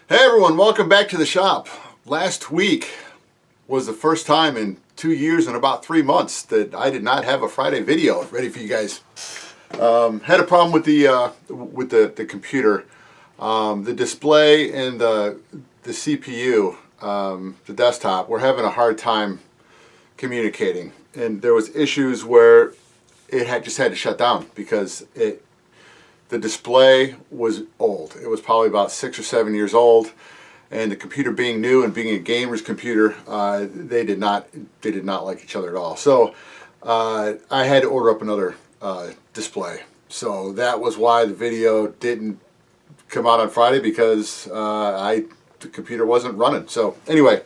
Hey everyone, welcome back to the shop. Last week was the first time in 2 years and about 3 months that I did not have a Friday video ready for you guys. Had a problem with the computer, the display and the CPU, the desktop. We're having a hard time communicating, and there was issues where it just had to shut down because the display was old. It was probably about 6 or 7 years old, and the computer being new and being a gamer's computer, they did not like each other at all. So I had to order up another display. So that was why the video didn't come out on Friday, because the computer wasn't running. So anyway,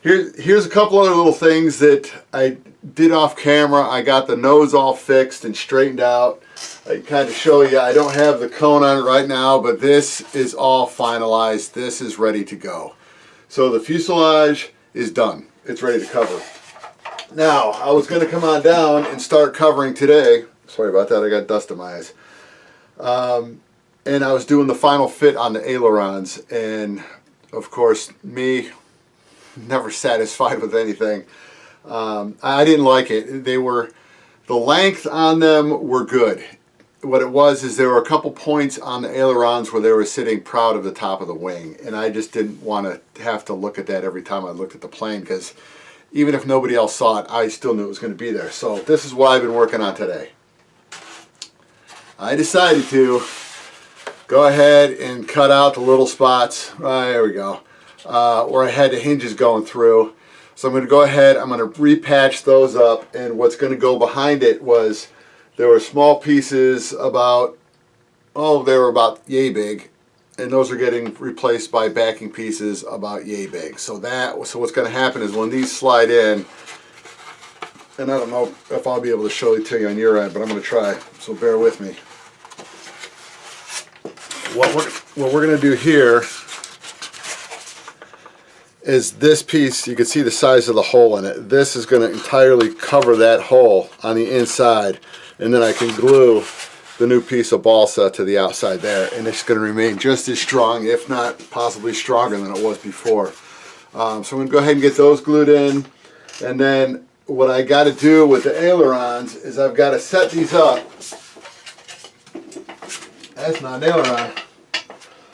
here's a couple other little things that I did off camera. I got the nose all fixed and straightened out. I kind of show you, I don't have the cone on it right now, but this is all finalized. This is ready to go. So the fuselage is done. It's ready to cover. Now, I was going to come on down and start covering today. Sorry about that, I got dust in my eyes. And I was doing the final fit on the ailerons, and of course, me, never satisfied with anything. I didn't like it. The length on them were good. What it was is there were a couple points on the ailerons where they were sitting proud of the top of the wing, and I just didn't want to have to look at that every time I looked at the plane, because even if nobody else saw it, I still knew it was going to be there. So this is what I've been working on today. I decided to go ahead and cut out the little spots. There we go. Where I had the hinges going through. So I'm going to go ahead, I'm going to repatch those up, and what's going to go behind it was there were small pieces about, they were about yay big, and those are getting replaced by backing pieces about yay big. So what's going to happen is when these slide in, and I don't know if I'll be able to show it to you on your end, but I'm going to try, so bear with me. What we're going to do here is this piece, you can see the size of the hole in it. This is going to entirely cover that hole on the inside, and then I can glue the new piece of balsa to the outside there, and it's going to remain just as strong, if not possibly stronger than it was before. So I'm going to go ahead and get those glued in, and then what I got to do with the ailerons is I've got to set these up. That's not an aileron.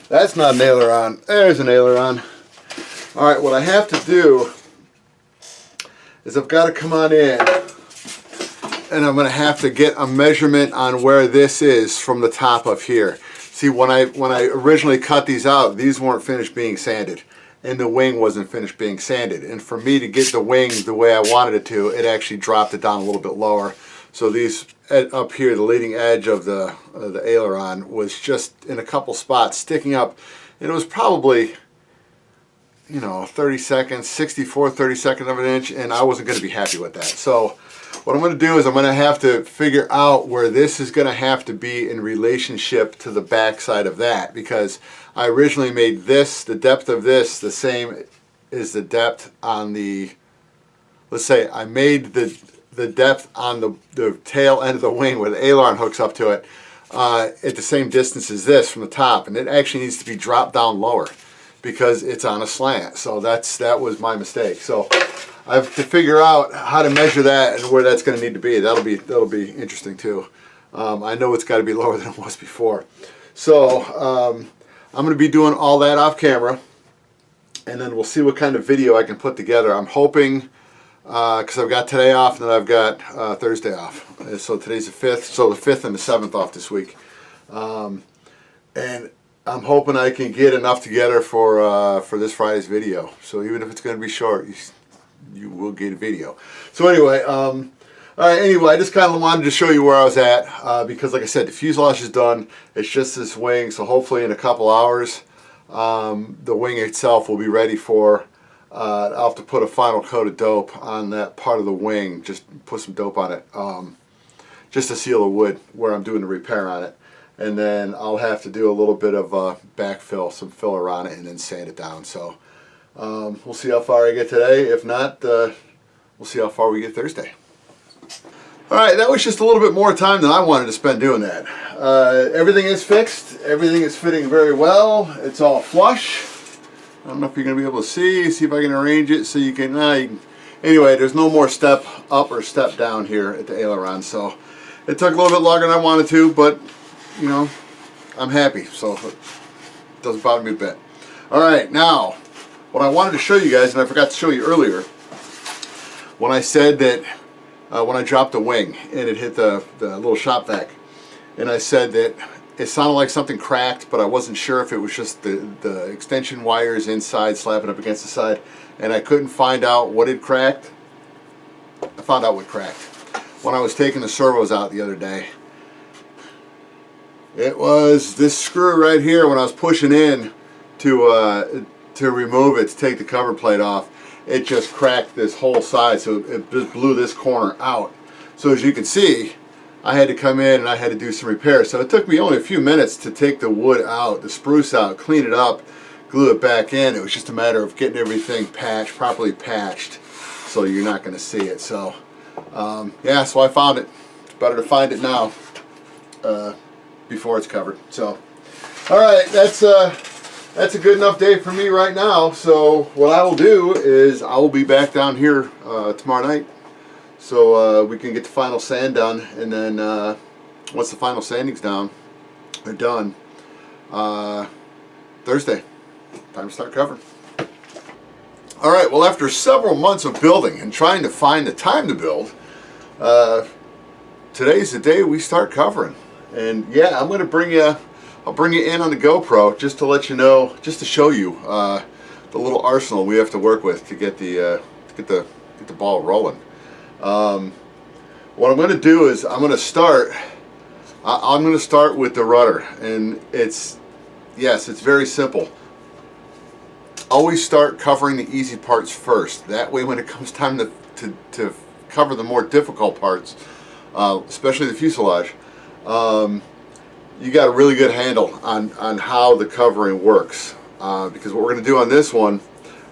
That's not an aileron. There's an aileron. Alright, what I have to do is I've got to come on in, and I'm going to have to get a measurement on where this is from the top of here. See, when I originally cut these out, these weren't finished being sanded, and the wing wasn't finished being sanded. And for me to get the wing the way I wanted it to, it actually dropped it down a little bit lower. So these up here, the leading edge of the aileron was just in a couple spots sticking up, and it was probably, 30 seconds, 32/32 of an inch, and I wasn't going to be happy with that. So what I'm going to do is I'm going to have to figure out where this is going to have to be in relationship to the back side of that, because I originally made this, the depth of this, the same as the depth on the, let's say I made the depth on the tail end of the wing where the aileron hooks up to it at the same distance as this from the top, and it actually needs to be dropped down lower because it's on a slant. So that was my mistake. So I have to figure out how to measure that and where that's going to need to be. That'll be interesting too. I know it's got to be lower than it was before. So I'm going to be doing all that off camera, and then we'll see what kind of video I can put together. I'm hoping, because I've got today off, and then I've got Thursday off. So today's the 5th, so the 5th and the 7th off this week. And I'm hoping I can get enough together for this Friday's video. So even if it's going to be short, you will get a video. So anyway, all right. Anyway, I just kind of wanted to show you where I was at, because like I said, the fuselage is done. It's just this wing. So hopefully in a couple hours, the wing itself will be ready for. I'll have to put a final coat of dope on that part of the wing. Just put some dope on it, just to seal the wood where I'm doing the repair on it. And then I'll have to do a little bit of backfill, some filler on it, and then sand it down. So we'll see how far I get today. If not, we'll see how far we get Thursday. All right, that was just a little bit more time than I wanted to spend doing that. Everything is fixed. Everything is fitting very well. It's all flush. I don't know if you're going to be able to see if I can arrange it so you can, anyway, there's no more step up or step down here at the aileron. So it took a little bit longer than I wanted to, but, you know, I'm happy. So it doesn't bother me a bit. All right, now, what I wanted to show you guys, and I forgot to show you earlier, when I said that when I dropped the wing and it hit the little shop vac, and I said that it sounded like something cracked, but I wasn't sure if it was just the extension wires inside slapping up against the side, and I couldn't find out what had cracked. I found out what cracked when I was taking the servos out the other day. It was this screw right here. When I was pushing in to remove it, to take the cover plate off, it just cracked this whole side, so it just blew this corner out. So as you can see, I had to come in and I had to do some repairs. So it took me only a few minutes to take the wood out, the spruce out, clean it up, glue it back in. It was just a matter of getting everything properly patched, so you're not going to see it. So yeah, so I found it. It's better to find it now before it's covered. So all right, that's a good enough day for me right now. So what I will do is I will be back down here tomorrow night, so we can get the final sand done, and then once the final sanding's down or done, Thursday, time to start covering. All right, well, after several months of building and trying to find the time to build, today's the day we start covering. And yeah, I'm going to bring you, I'll bring you in on the GoPro just to let you know, just to show you the little arsenal we have to work with to get the ball rolling. What I'm going to do is I'm going to start with the rudder, and it's very simple. Always start covering the easy parts first. That way, when it comes time to cover the more difficult parts, especially the fuselage, you got a really good handle on how the covering works. Because what we're going to do on this one,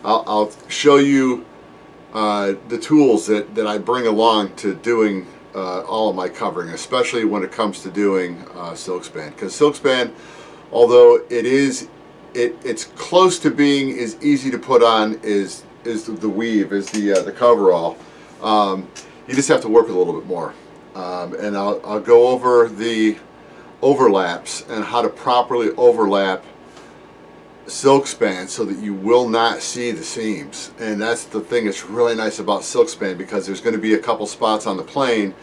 I'll show you the tools that I bring along to doing all of my covering, especially when it comes to doing silk span. Because silk span, although it's close to being as easy to put on as the weave, as the coverall, you just have to work with a little bit more. And I'll go over the overlaps and how to properly overlap silk span so that you will not see the seams. And that's the thing that's really nice about silk span, because there's going to be a couple spots on the plane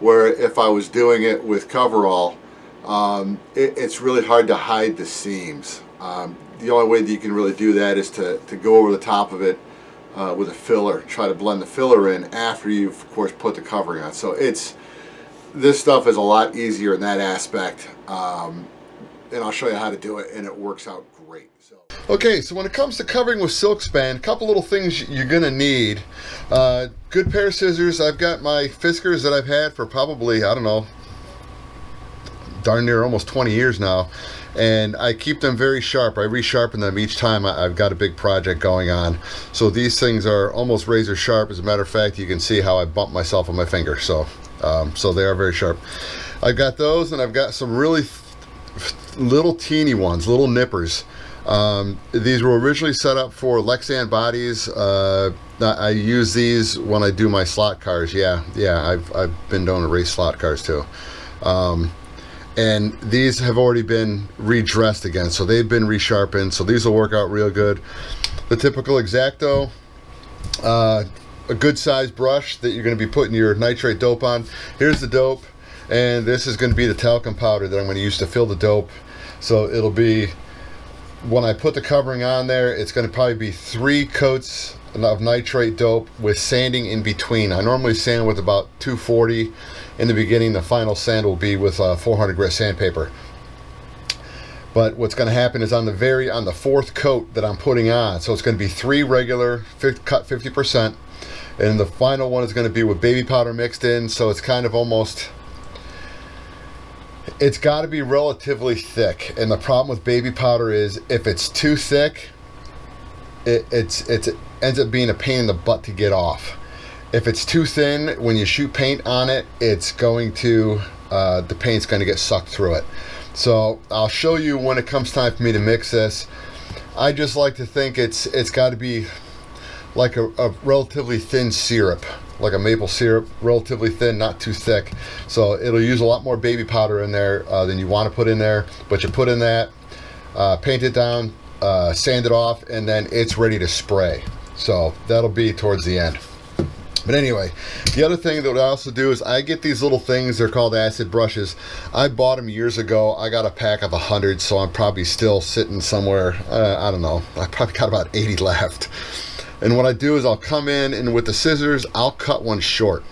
where if I was doing it with coverall, it's really hard to hide the seams. The only way that you can really do that is to go over the top of it with a filler, try to blend the filler in after you've of course put the covering on. So this stuff is a lot easier in that aspect, and I'll show you how to do it, and it works out great. Okay, so when it comes to covering with silk span, a couple little things you're gonna need. Good pair of scissors. I've got my Fiskars that I've had for probably, I don't know, darn near almost 20 years now, and I keep them very sharp. I resharpen them each time I've got a big project going on. So these things are almost razor sharp. As a matter of fact, you can see how I bumped myself on my finger. So they are very sharp. I've got those, and I've got some really little teeny ones, little nippers. These were originally set up for Lexan bodies. I use these when I do my slot cars. Yeah, I've been known to race slot cars too. And these have already been redressed again, so they've been resharpened, so these will work out real good. The typical X-Acto, a good size brush that you're going to be putting your nitrate dope on. Here's the dope, and this is going to be the talcum powder that I'm going to use to fill the dope. So it'll be, when I put the covering on there, it's going to probably be 3 coats of nitrate dope with sanding in between. I normally sand with about 240 in the beginning. The final sand will be with 400 grit sandpaper. But what's going to happen is on the 4th coat that I'm putting on, so it's going to be 3 regular cut 50%, and the final one is going to be with baby powder mixed in. So it's kind of almost, it's got to be relatively thick. And the problem with baby powder is if it's too thick, it ends up being a pain in the butt to get off. If it's too thin, when you shoot paint on it, it's going to, the paint's going to get sucked through it. So I'll show you when it comes time for me to mix this. I just like to think it's got to be like a relatively thin syrup, like a maple syrup, relatively thin, not too thick. So it'll use a lot more baby powder in there than you want to put in there, but you put in that, paint it down, sand it off, and then it's ready to spray. So that'll be towards the end. But anyway, the other thing that I also do is I get these little things, they're called acid brushes. I bought them years ago. I got a pack of 100, so I'm probably still sitting somewhere, I don't know, I probably got about 80 left. And what I do is I'll come in and with the scissors, I'll cut one short.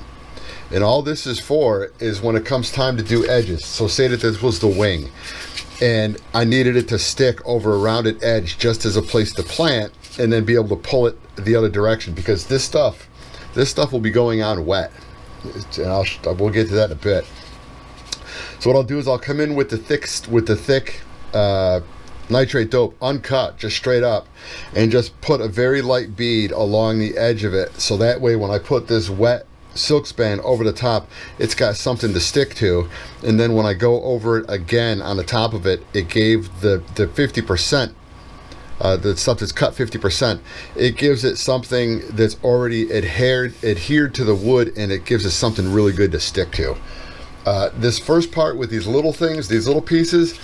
And all this is for is when it comes time to do edges. So say that this was the wing, and I needed it to stick over a rounded edge just as a place to plant, and then be able to pull it the other direction, because this stuff will be going on wet, and we'll get to that in a bit. So what I'll do is I'll come in with the thick nitrate dope, uncut, just straight up, and just put a very light bead along the edge of it, so that way when I put this wet silk span over the top, it's got something to stick to. And then when I go over it again on the top of it, it gave the 50%, the stuff that's cut 50%, it gives it something that's already adhered to the wood, and it gives it something really good to stick to. This first part with these little things, these little pieces,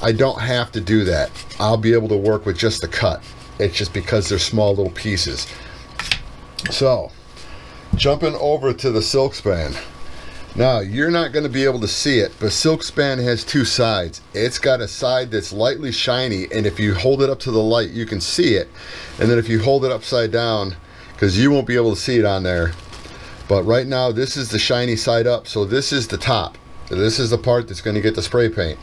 I don't have to do that. I'll be able to work with just the cut. It's just because they're small little pieces. So jumping over to the silk span. Now, you're not going to be able to see it, but silk span has two sides. It's got a side that's lightly shiny, and if you hold it up to the light, you can see it. And then if you hold it upside down, because you won't be able to see it on there, but right now this is the shiny side up, so this is the top. This is the part that's going to get the spray paint.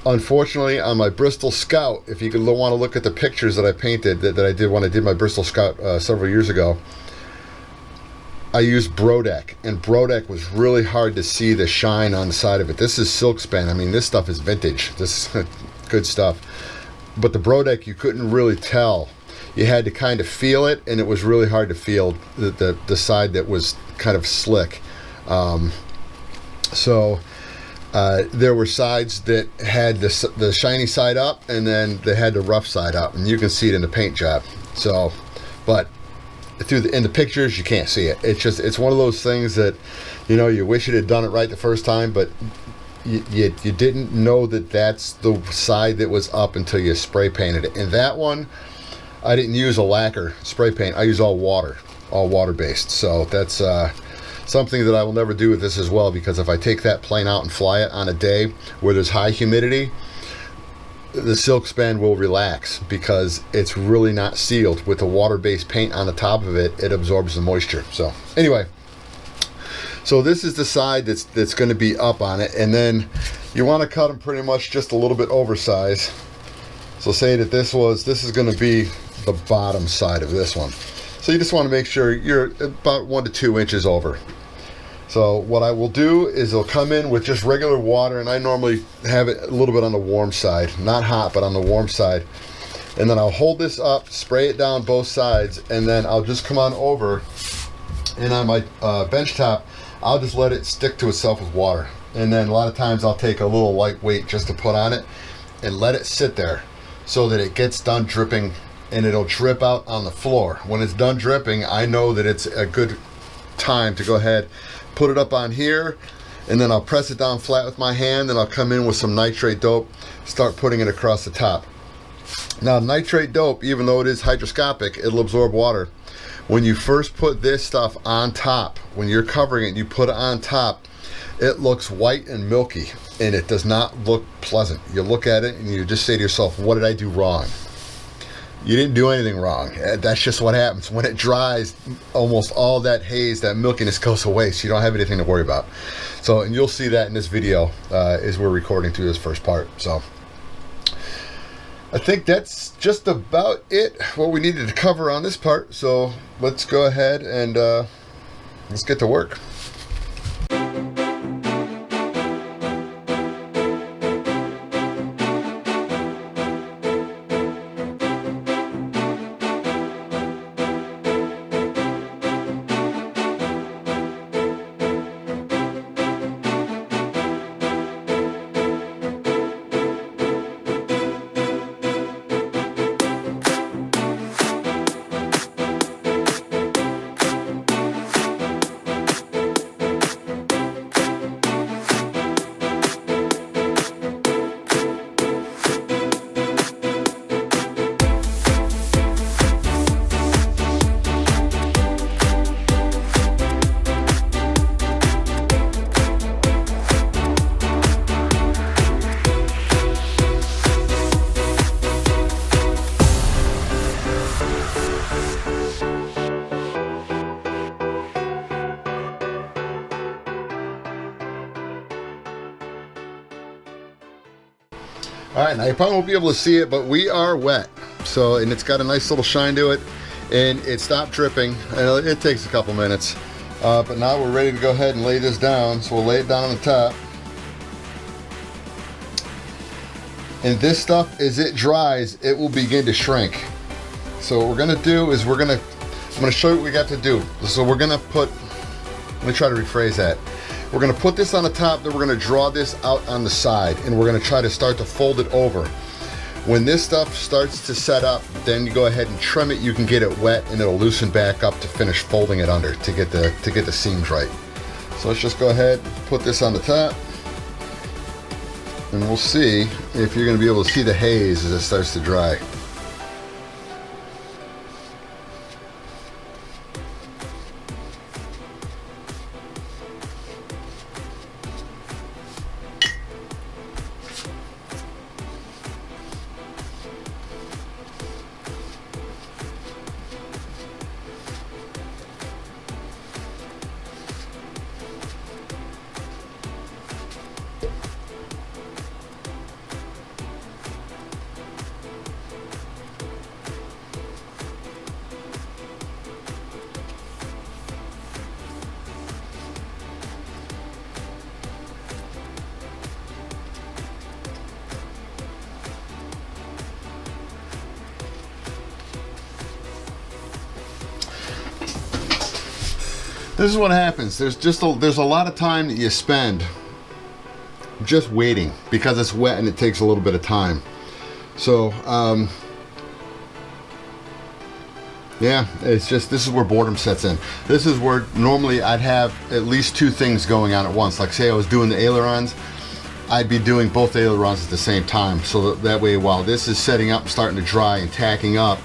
Unfortunately, on my Bristol Scout, if you want to look at the pictures that I painted, that I did when I did my Bristol Scout several years ago, I used Brodeck, and Brodeck was really hard to see the shine on the side of it. This is silk span. I mean, this stuff is vintage. This is good stuff. But the Brodeck, you couldn't really tell. You had to kind of feel it, and it was really hard to feel the side that was kind of slick. There were sides that had the shiny side up, and then they had the rough side up, and you can see it in the paint job. So, but in the pictures you can't see it. It's one of those things that, you know, you wish it had done it right the first time, but you didn't know that that's the side that was up until you spray painted it. And that one, I didn't use a lacquer spray paint. I use all water based. So that's something that I will never do with this as well, because if I take that plane out and fly it on a day where there's high humidity, the silk span will relax, because it's really not sealed. With the water-based paint on the top of it, it absorbs the moisture. So anyway, so this is the side that's going to be up on it, and then you want to cut them pretty much just a little bit oversized. So say that this is going to be the bottom side of this one. So you just want to make sure you're about 1 to 2 inches over. So what I will do is I'll come in with just regular water, and I normally have it a little bit on the warm side, not hot, but on the warm side. And then I'll hold this up, spray it down both sides, and then I'll just come on over, and on my bench top, I'll just let it stick to itself with water. And then a lot of times I'll take a little lightweight just to put on it and let it sit there so that it gets done dripping, and it'll drip out on the floor. When it's done dripping, I know that it's a good time to go ahead, put it up on here, and then I'll press it down flat with my hand, and I'll come in with some nitrate dope, start putting it across the top. Now, nitrate dope, even though it is hygroscopic, it'll absorb water. When you first put this stuff on top, when you're covering it and you put it on top, it looks white and milky, and it does not look pleasant. You look at it and you just say to yourself, what did I do wrong? You didn't do anything wrong. That's just what happens. When it dries, almost all that haze, that milkiness goes away, so you don't have anything to worry about. So, and you'll see that in this video as we're recording through this first part. So I think that's just about it, what we needed to cover on this part. So let's go ahead and let's get to work. All right, now you probably won't be able to see it, but we are wet. So, and it's got a nice little shine to it, and it stopped dripping. And it takes a couple minutes, but now we're ready to go ahead and lay this down. So we'll lay it down on the top. And this stuff, as it dries, it will begin to shrink. So what we're gonna do is I'm gonna show you what we got to do. So we're gonna put, let me try to rephrase that. We're gonna put this on the top, then we're gonna draw this out on the side, and we're gonna try to start to fold it over. When this stuff starts to set up, then you go ahead and trim it. You can get it wet, and it'll loosen back up to finish folding it under to get the seams right. So let's just go ahead, put this on the top, and we'll see if you're gonna be able to see the haze as it starts to dry. This is what happens. There's a lot of time that you spend just waiting because it's wet and it takes a little bit of time. So yeah, it's just, this is where boredom sets in. This is where normally I'd have at least two things going on at once. Like say I was doing the ailerons, I'd be doing both ailerons at the same time. So that way while this is setting up, starting to dry and tacking up,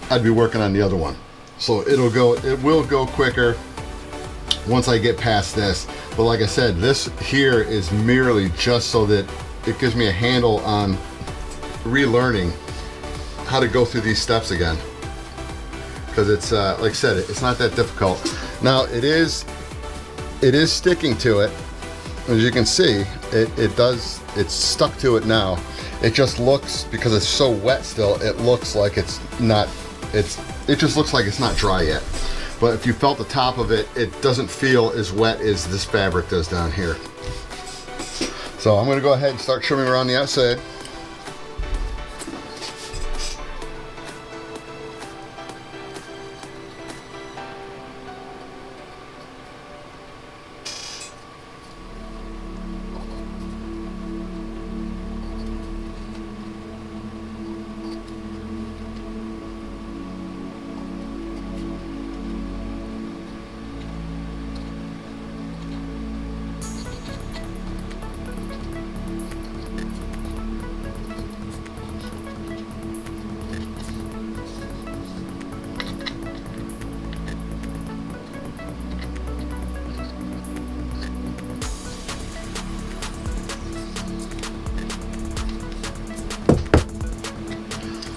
I'd be working on the other one. So it will go quicker once I get past this. But like I said, this here is merely just so that it gives me a handle on relearning how to go through these steps again. Because it's, like I said, it's not that difficult. Now it is sticking to it. As you can see, it's stuck to it now. It just looks, because it's so wet still, it looks like it just looks like it's not dry yet. But if you felt the top of it, it doesn't feel as wet as this fabric does down here. So I'm gonna go ahead and start trimming around the outside.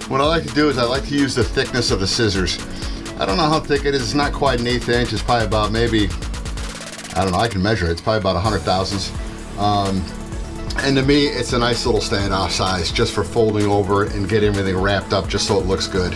What I like to do is I like to use the thickness of the scissors. I don't know how thick it is. It's not quite 1/8 inch. It's probably about maybe, I don't know, I can measure it. It's probably about 100 thousandths. And to me, it's a nice little standoff size just for folding over and getting everything wrapped up just so it looks good.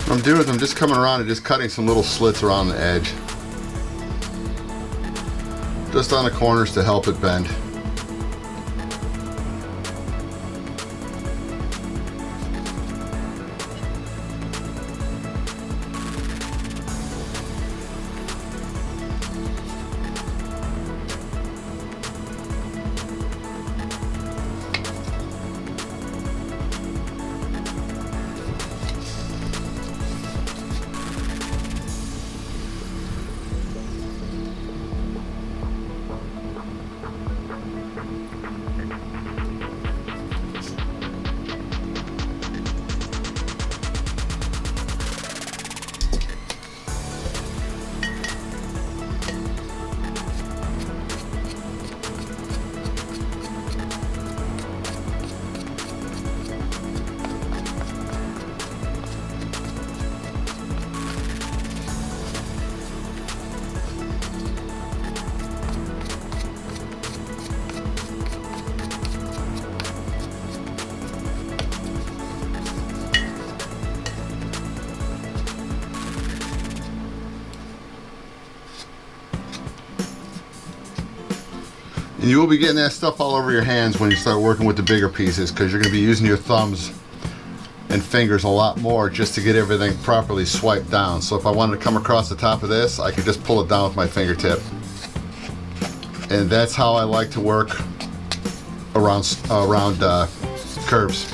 What I'm doing is I'm just coming around and just cutting some little slits around the edge. Just on the corners to help it bend. And you will be getting that stuff all over your hands when you start working with the bigger pieces, because you're going to be using your thumbs and fingers a lot more just to get everything properly swiped down. So if I wanted to come across the top of this, I could just pull it down with my fingertip. And that's how I like to work around curves.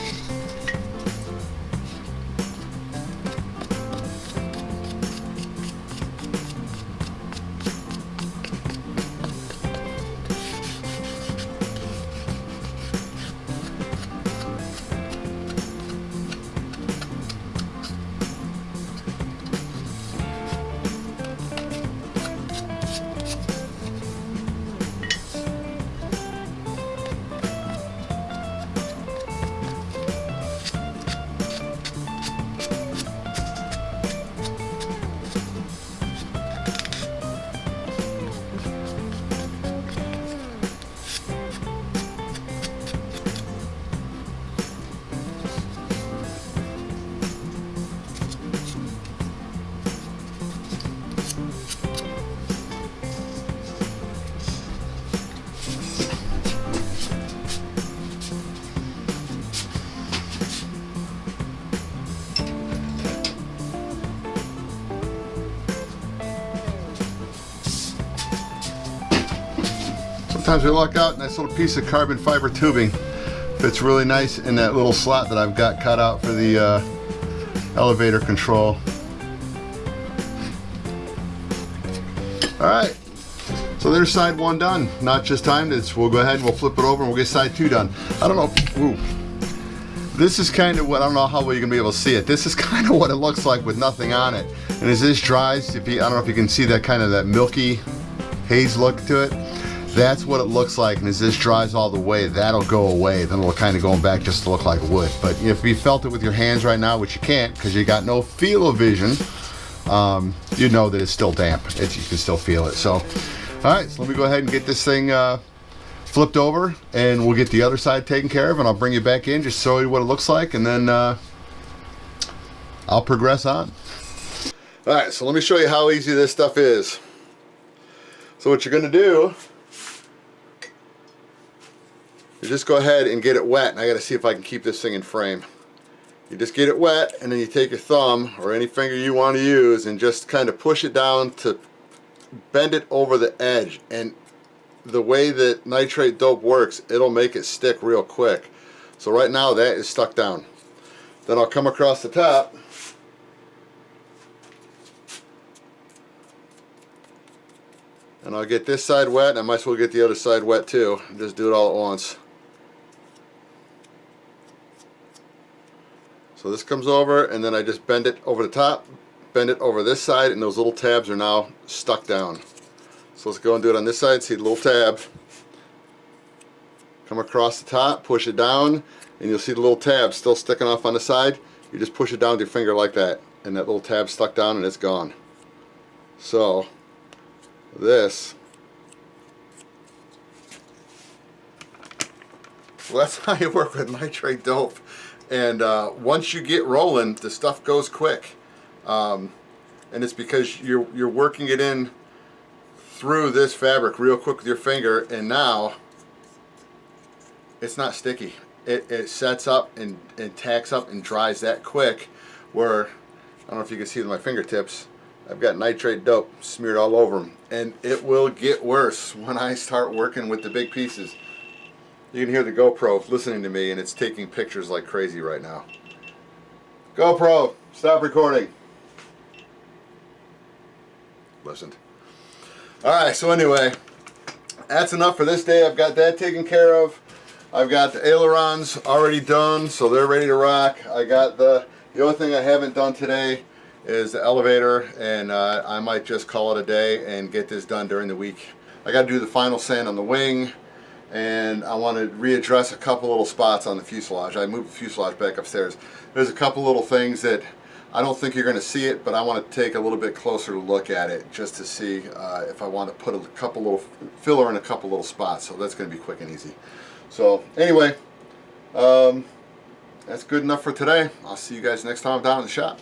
Sometimes we luck out, nice little piece of carbon fiber tubing fits really nice in that little slot that I've got cut out for the elevator control. Alright, so there's side 1 done. Not just timed, we'll go ahead and we'll flip it over and we'll get side 2 done. I don't know, ooh. This is kind of what, I don't know how well you're going to be able to see it. This is kind of what it looks like with nothing on it. And as this dries, I don't know if you can see that kind of that milky haze look to it. That's what it looks like, and as this dries all the way, that'll go away. Then it'll kind of go back just to look like wood. But if you felt it with your hands right now, which you can't because you got no feel-o-vision, you know that it's still damp. You can still feel it. So, all right, so let me go ahead and get this thing flipped over, and we'll get the other side taken care of, and I'll bring you back in, just show you what it looks like, and then I'll progress on. All right, so let me show you how easy this stuff is. So what you're going to do, you just go ahead and get it wet, and I got to see if I can keep this thing in frame. You just get it wet, and then you take your thumb or any finger you want to use and just kind of push it down to bend it over the edge. And the way that nitrate dope works, it'll make it stick real quick. So right now that is stuck down. Then I'll come across the top, and I'll get this side wet, and I might as well get the other side wet too. Just do it all at once. So this comes over, and then I just bend it over the top, bend it over this side, and those little tabs are now stuck down. So let's go and do it on this side. See the little tab. Come across the top, push it down, and you'll see the little tab still sticking off on the side. You just push it down with your finger like that, and that little tab stuck down, and it's gone. So this, well, that's how you work with nitrate dope. And once you get rolling, the stuff goes quick, and it's because you're working it in through this fabric real quick with your finger, and now it's not sticky. It sets up and tacks up and dries that quick, where, I don't know if you can see with my fingertips, I've got nitrate dope smeared all over them. And it will get worse when I start working with the big pieces. You can hear the GoPro listening to me, and it's taking pictures like crazy right now. GoPro, stop recording. Listened. Alright, so anyway, that's enough for this day. I've got that taken care of. I've got the ailerons already done, so they're ready to rock. I got the only thing I haven't done today is the elevator, and I might just call it a day and get this done during the week. I got to do the final sand on the wing, and I want to readdress a couple little spots on the fuselage. I moved the fuselage back upstairs. There's a couple little things that I don't think you're going to see it, but I want to take a little bit closer look at it just to see if I want to put a couple little filler in a couple little spots. So that's going to be quick and easy. So anyway, that's good enough for today. I'll see you guys next time I'm down in the shop.